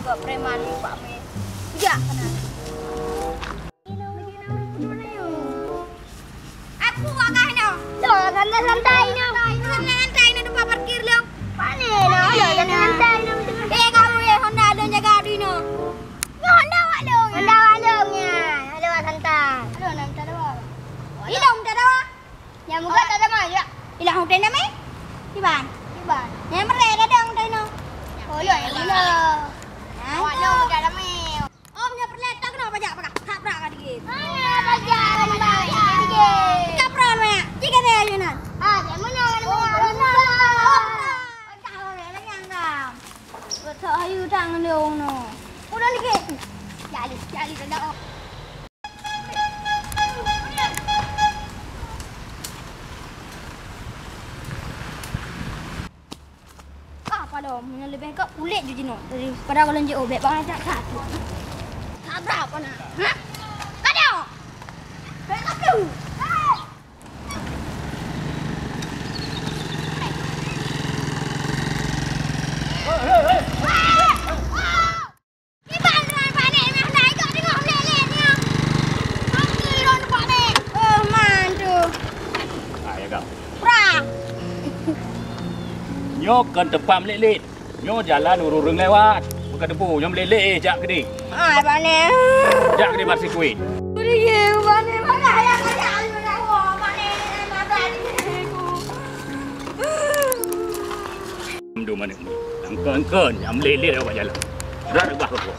buka preman Pak Me. Ya, kenal. Aku agak no. Santai no. Santai no depan parkir lo. Pane no. Santai no. Kamu ya Honda ada jaga di no. Honda walong. Honda walongnya. Ada santai. Ada nanti ada. Ilong ada. Yang muka ada mah ya. Ilong hotel nama? Di ban. Di ban. Yang mereka ada hotel no. Oh ya, ya. Walong ada mah. Omnya perleta kenapa pajak pakai? Tak pernah dikit. Mana pajak kan dikit. Tak pernah ya. Jika dia junan. Dia mana kan mana. Tahu dia yang ram. Betul ayu tangan dong no. Udah dikit. Jali dah. Apa dong? Lebih ke kulit je no. Daripada kalau lanjut obek bang tak satu. Tak berapa nak? Hah? Kada. Baik aku. Nyo kan tempam lelet. Nyo jalan urung lewat. Bukan debu, nyo meleleh jak gede. Bane. Jak gede bersih kuih. Uri bane mana yang ada mana wah bane mata ni. Dua mana ni? Angkan yang meleleh awak jalan. Dah bah kau.